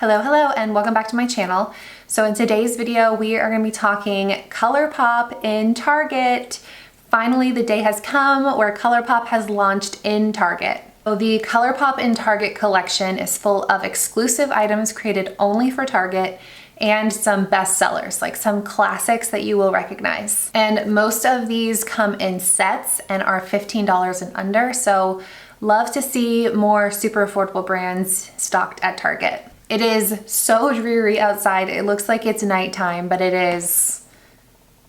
Hello, and welcome back to my channel. So in today's video, we are going to be talking ColourPop in Target. Finally, the day has come where ColourPop has launched in Target. So the ColourPop in Target collection is full of exclusive items created only for Target and some bestsellers, like some classics that you will recognize. And most of these come in sets and are $15 and under, so love to see more super affordable brands stocked at Target. It is so dreary outside. It looks like it's nighttime, but it is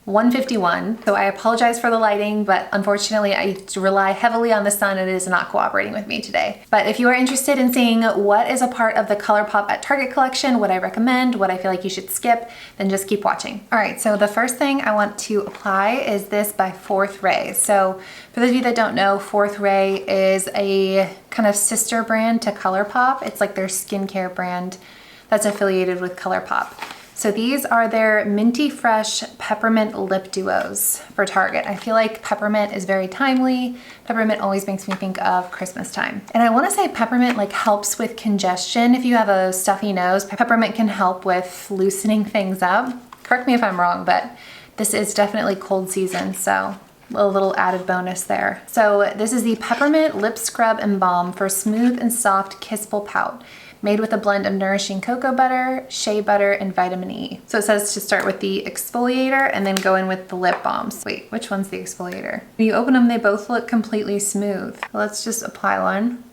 1:51. So I apologize for the lighting, but unfortunately I rely heavily on the sun and it is not cooperating with me today. But if you are interested in seeing what is a part of the ColourPop at Target collection, what I recommend, what I feel like you should skip, then just keep watching. All right, so the first thing I want to apply is this by Fourth Ray. So for those of you that don't know, Fourth Ray is a kind of sister brand to ColourPop. It's like their skincare brand that's affiliated with ColourPop. So these are their Minty Fresh Peppermint Lip Duos for Target. I feel like peppermint is very timely. Peppermint always makes me think of Christmas time. And I wanna say peppermint like helps with congestion. If you have a stuffy nose, peppermint can help with loosening things up. Correct me if I'm wrong, but this is definitely cold season, so a little added bonus there. So this is the Peppermint Lip Scrub and Balm for smooth and soft kissable pout, made with a blend of nourishing cocoa butter, shea butter, and vitamin E. So it says to start with the exfoliator and then go in with the lip balms. Wait, which one's the exfoliator? When you open them, they both look completely smooth. Let's just apply one.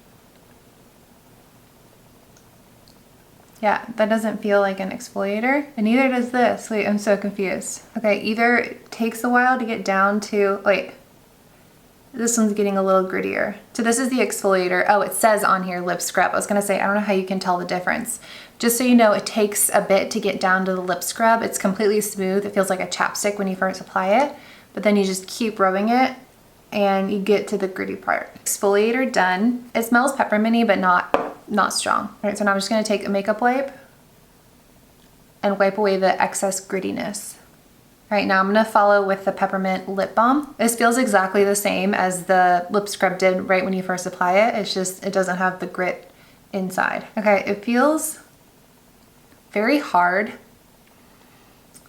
Yeah, that doesn't feel like an exfoliator, and neither does this. Wait, I'm so confused. Okay, either it takes a while to get down to, wait, this one's getting a little grittier. So this is the exfoliator. Oh, it says on here lip scrub. I was gonna say, I don't know how you can tell the difference. Just so you know, it takes a bit to get down to the lip scrub. It's completely smooth. It feels like a chapstick when you first apply it, but then you just keep rubbing it and you get to the gritty part. Exfoliator done. It smells pepperminty, but not strong. All right, so now I'm just gonna take a makeup wipe and wipe away the excess grittiness. All right, now I'm gonna follow with the peppermint lip balm. This feels exactly the same as the lip scrub did right when you first apply it. It's just, it doesn't have the grit inside. Okay, it feels very hard.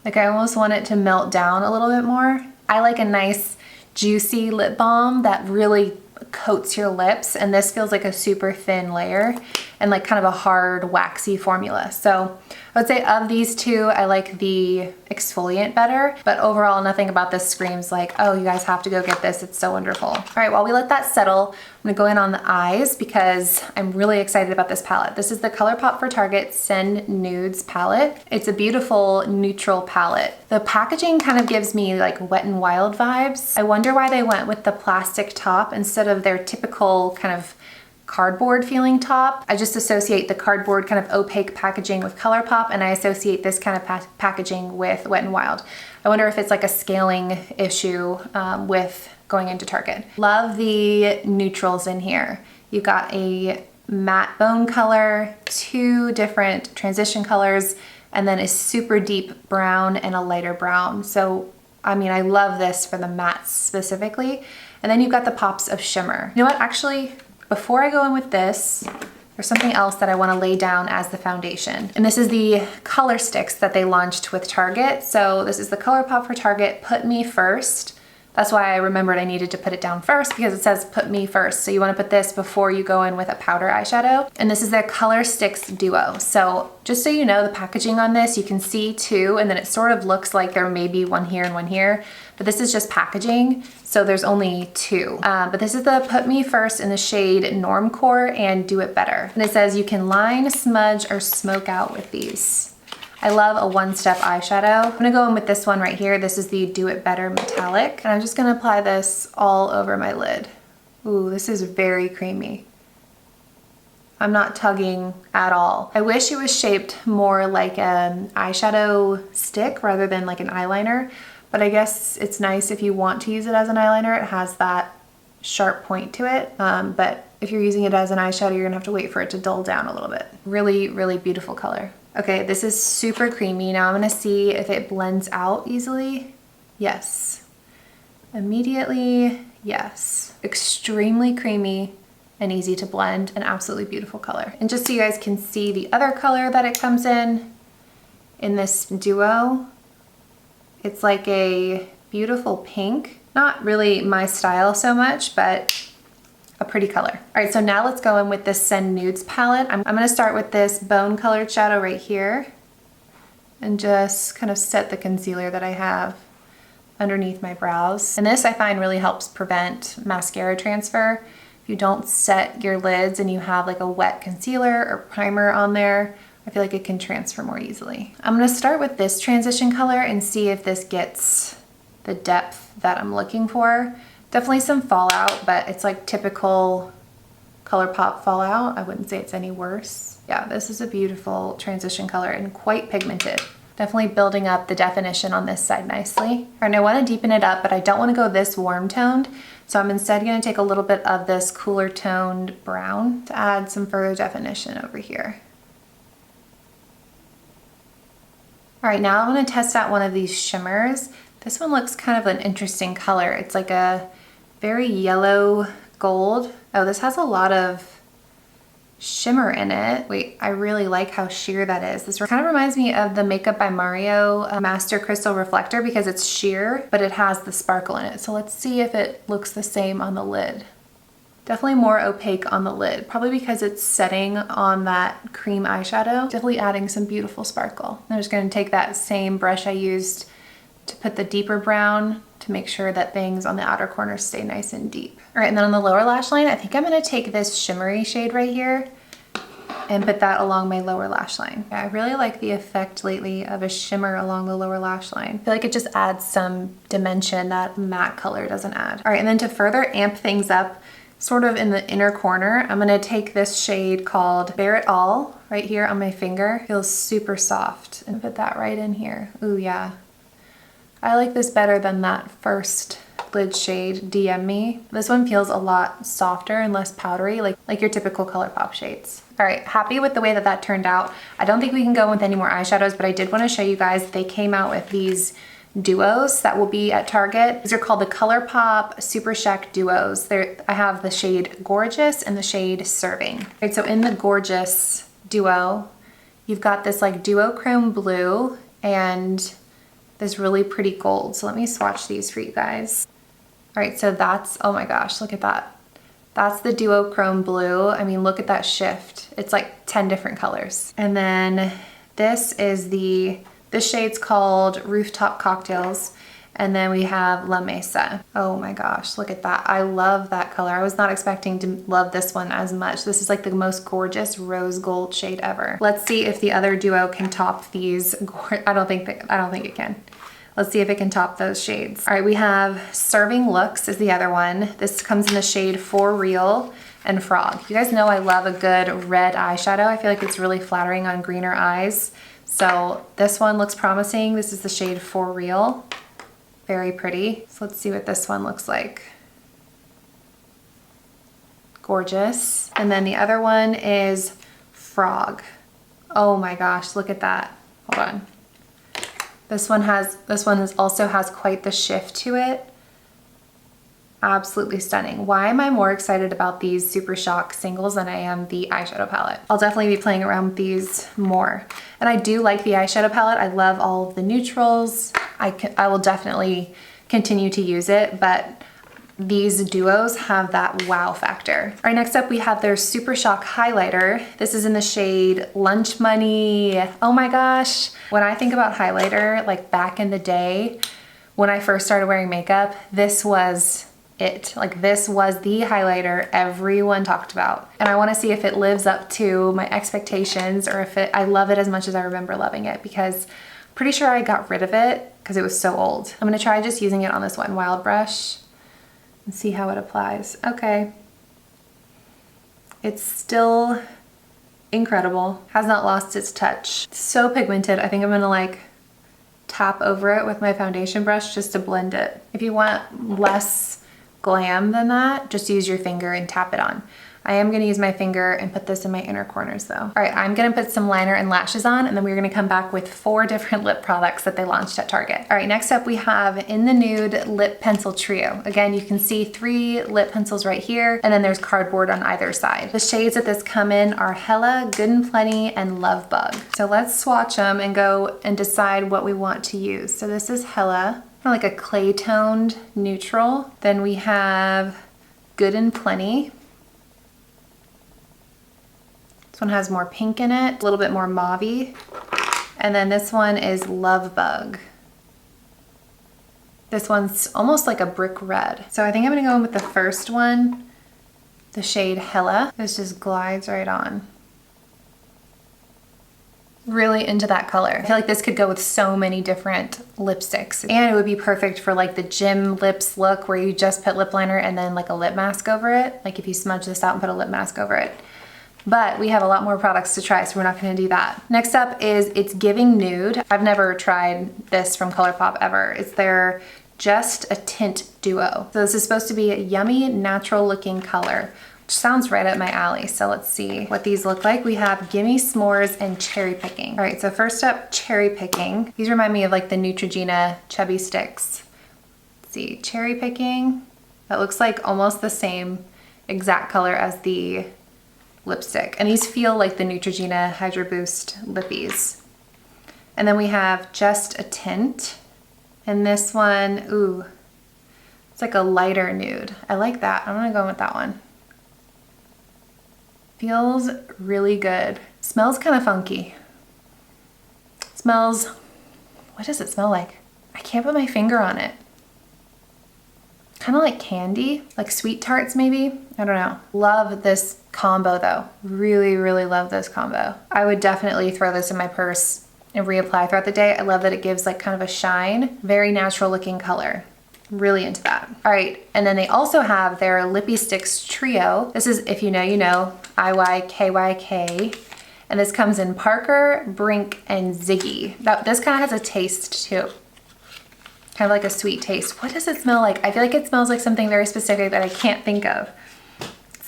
Like I almost want it to melt down a little bit more. I like a nice juicy lip balm that really coats your lips, and this feels like a super thin layer and like kind of a hard waxy formula. So I would say of these two, I like the exfoliant better, but overall nothing about this screams like, oh, you guys have to go get this, it's so wonderful. All right, while we let that settle, I'm gonna go in on the eyes because I'm really excited about this palette. This is the ColourPop for Target Send Nudes palette. It's a beautiful neutral palette. The packaging kind of gives me like Wet n Wild vibes. I wonder why they went with the plastic top instead of their typical kind of cardboard feeling top. I just associate the cardboard kind of opaque packaging with ColourPop, and I associate this kind of packaging with Wet n Wild. I wonder if it's like a scaling issue with going into Target. Love the neutrals in here. You've got a matte bone color, two different transition colors, and then a super deep brown and a lighter brown. So, I mean, I love this for the mattes specifically. And then you've got the pops of shimmer. You know what, actually, before I go in with this, there's something else that I want to lay down as the foundation. And this is the color sticks that they launched with Target. So this is the ColourPop for Target Put Me First. That's why I remembered I needed to put it down first, because it says put me first. So you want to put this before you go in with a powder eyeshadow. And this is their Color Stixx Duo. So just so you know, the packaging on this, you can see two, and then it sort of looks like there may be one here and one here, but this is just packaging. So there's only two. But this is the Put Me First in the shade Normcore and Do It Better. And it says you can line, smudge, or smoke out with these. I love a one-step eyeshadow. I'm gonna go in with this one right here. This is the Do It Better Metallic. And I'm just gonna apply this all over my lid. Ooh, this is very creamy. I'm not tugging at all. I wish it was shaped more like an eyeshadow stick rather than like an eyeliner, but I guess it's nice if you want to use it as an eyeliner. It has that sharp point to it, but if you're using it as an eyeshadow, you're gonna have to wait for it to dull down a little bit. Really, really beautiful color. Okay, this is super creamy. Now I'm gonna see if it blends out easily. Yes. Immediately, yes. Extremely creamy, and easy to blend, an absolutely beautiful color. And just so you guys can see the other color that it comes in this duo, it's like a beautiful pink. Not really my style so much, but a pretty color. All right, so now let's go in with this Send Nudes palette. I'm gonna start with this bone colored shadow right here and just kind of set the concealer that I have underneath my brows. And this I find really helps prevent mascara transfer. If you don't set your lids and you have like a wet concealer or primer on there, I feel like it can transfer more easily. I'm gonna start with this transition color and see if this gets the depth that I'm looking for. Definitely some fallout, but it's like typical ColourPop fallout. I wouldn't say it's any worse. Yeah, this is a beautiful transition color and quite pigmented. Definitely building up the definition on this side nicely. All right, I wanna deepen it up, but I don't wanna go this warm toned. So I'm instead gonna take a little bit of this cooler toned brown to add some further definition over here. All right, now I'm gonna test out one of these shimmers. This one looks kind of an interesting color. It's like a very yellow gold. Oh, this has a lot of shimmer in it. Wait, I really like how sheer that is. This kind of reminds me of the Makeup by Mario Master Crystal Reflector because it's sheer, but it has the sparkle in it. So let's see if it looks the same on the lid. Definitely more opaque on the lid, probably because it's setting on that cream eyeshadow. Definitely adding some beautiful sparkle. I'm just gonna take that same brush I used to put the deeper brown to make sure that things on the outer corners stay nice and deep. All right, and then on the lower lash line, I think I'm gonna take this shimmery shade right here and put that along my lower lash line. Yeah, I really like the effect lately of a shimmer along the lower lash line. I feel like it just adds some dimension that matte color doesn't add. All right, and then to further amp things up, sort of in the inner corner, I'm gonna take this shade called Bare It All right here on my finger. Feels super soft, and put that right in here. Ooh, yeah. I like this better than that first lid shade, DM Me. This one feels a lot softer and less powdery, like your typical ColourPop shades. All right, happy with the way that that turned out. I don't think we can go with any more eyeshadows, but I did want to show you guys, they came out with these duos that will be at Target. These are called the ColourPop Super Shack Duos. I have the shade Gorgeous and the shade Serving. Right, so in the Gorgeous duo, you've got this like duochrome blue and this really pretty gold. So let me swatch these for you guys. All right, so that's, oh my gosh, look at that. That's the duochrome blue. I mean, look at that shift. It's like 10 different colors. And then this is this shade's called Rooftop Cocktails. And then we have La Mesa. Oh my gosh, look at that. I love that color. I was not expecting to love this one as much. This is like the most gorgeous rose gold shade ever. Let's see if the other duo can top these. I don't think it can. Let's see if it can top those shades. All right, we have Serving Looks is the other one. This comes in the shade For Real and Frog. You guys know I love a good red eyeshadow. I feel like it's really flattering on greener eyes. So this one looks promising. This is the shade For Real. Very pretty. So let's see what this one looks like. Gorgeous. And then the other one is Frog. Oh my gosh, look at that. Hold on. This one also has quite the shift to it. Absolutely stunning. Why am I more excited about these Super Shock singles than I am the eyeshadow palette? I'll definitely be playing around with these more. And I do like the eyeshadow palette. I love all of the neutrals. I will definitely continue to use it, but these duos have that wow factor. All right, next up we have their Super Shock highlighter. This is in the shade Lunch Money. Oh my gosh. When I think about highlighter, like back in the day, when I first started wearing makeup, this was it. Like this was the highlighter everyone talked about. And I wanna see if it lives up to my expectations or if I love it as much as I remember loving it, because pretty sure I got rid of it because it was so old. I'm gonna try just using it on this Wet n Wild brush and see how it applies. Okay. It's still incredible. Has not lost its touch. It's so pigmented. I think I'm gonna like tap over it with my foundation brush just to blend it. If you want less glam than that, just use your finger and tap it on. I am gonna use my finger and put this in my inner corners though. All right, I'm gonna put some liner and lashes on, and then we're gonna come back with 4 different lip products that they launched at Target. All right, next up we have In the Nude Lip Pencil Trio. Again, you can see 3 lip pencils right here, and then there's cardboard on either side. The shades that this come in are Hella, Good and Plenty, and Love Bug. So let's swatch them and go and decide what we want to use. So this is Hella, kind of like a clay toned neutral. Then we have Good and Plenty. This one has more pink in it, a little bit more mauve-y. And then this one is Love Bug. This one's almost like a brick red. So I think I'm gonna go in with the first one, the shade Hella. This just glides right on. Really into that color. I feel like this could go with so many different lipsticks, and it would be perfect for like the gym lips look where you just put lip liner and then like a lip mask over it. Like if you smudge this out and put a lip mask over it. But we have a lot more products to try, so we're not gonna do that. Next up is It's Giving Nude. I've never tried this from ColourPop ever. It's their Just a Tint Duo. So this is supposed to be a yummy, natural looking color, which sounds right up my alley. So let's see what these look like. We have Gimme S'mores and Cherry Picking. All right, so first up, Cherry Picking. These remind me of like the Neutrogena Chubby Stix. Let's see, Cherry Picking. That looks like almost the same exact color as the lipstick. And these feel like the Neutrogena Hydro Boost Lippies. And then we have Just a Tint. And this one, ooh, it's like a lighter nude. I like that. I'm gonna go with that one. Feels really good. Smells kind of funky. Smells, what does it smell like? I can't put my finger on it. Kind of like candy, like sweet tarts maybe. I don't know. Love this combo though. Really, really love this combo. I would definitely throw this in my purse and reapply throughout the day. I love that it gives like kind of a shine, very natural looking color. Really into that. All right, and then they also have their Lippie Stix Trio. This is, if you know, you know, IYKYK. And this comes in Parker, Brink, and Ziggy. This kind of has a taste too. Kind of like a sweet taste. What does it smell like? I feel like it smells like something very specific that I can't think of.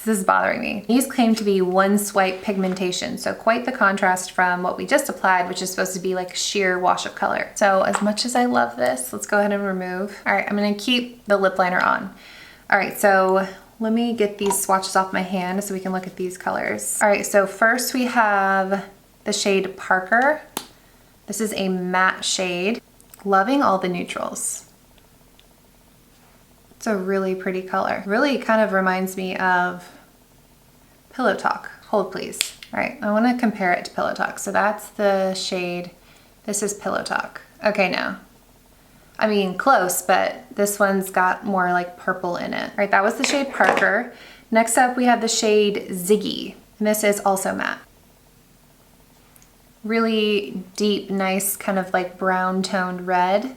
This is bothering me. These claim to be one swipe pigmentation, so quite the contrast from what we just applied, which is supposed to be like sheer wash of color. So as much as I love this, let's go ahead and remove. All right, I'm gonna keep the lip liner on. All right, so let me get these swatches off my hand so we can look at these colors. All right, so first we have the shade Parker. This is a matte shade. Loving all the neutrals. It's a really pretty color. Really kind of reminds me of Pillow Talk. Hold please. All right, I wanna compare it to Pillow Talk. So that's the shade, this is Pillow Talk. Okay, now. I mean, close, but this one's got more like purple in it. All right, that was the shade Parker. Next up, we have the shade Ziggy, and this is also matte. Really deep, nice kind of like brown toned red.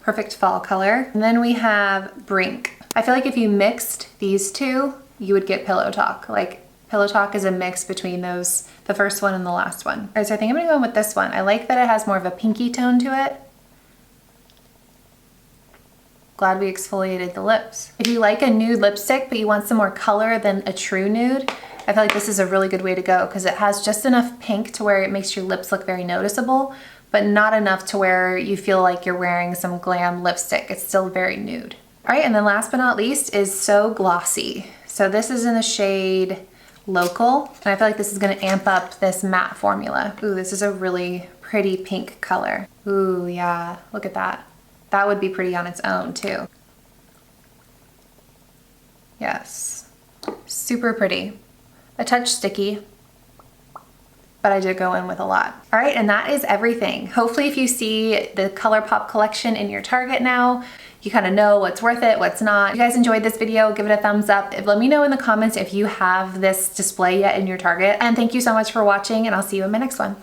Perfect fall color. And then we have Brink. I feel like if you mixed these two, you would get Pillow Talk. Like Pillow Talk is a mix between those, the first one and the last one. All right, so I think I'm gonna go in with this one. I like that it has more of a pinky tone to it. Glad we exfoliated the lips. If you like a nude lipstick, but you want some more color than a true nude, I feel like this is a really good way to go because it has just enough pink to where it makes your lips look very noticeable, but not enough to where you feel like you're wearing some glam lipstick. It's still very nude. All right, and then last but not least is So Glossy. So this is in the shade Local, and I feel like this is gonna amp up this matte formula. Ooh, this is a really pretty pink color. Ooh, yeah, look at that. That would be pretty on its own too. Yes, super pretty. A touch sticky, but I did go in with a lot. All right, and that is everything. Hopefully if you see the ColourPop collection in your Target now, you kind of know what's worth it, what's not. If you guys enjoyed this video, give it a thumbs up. Let me know in the comments if you have this display yet in your Target. And thank you so much for watching, and I'll see you in my next one.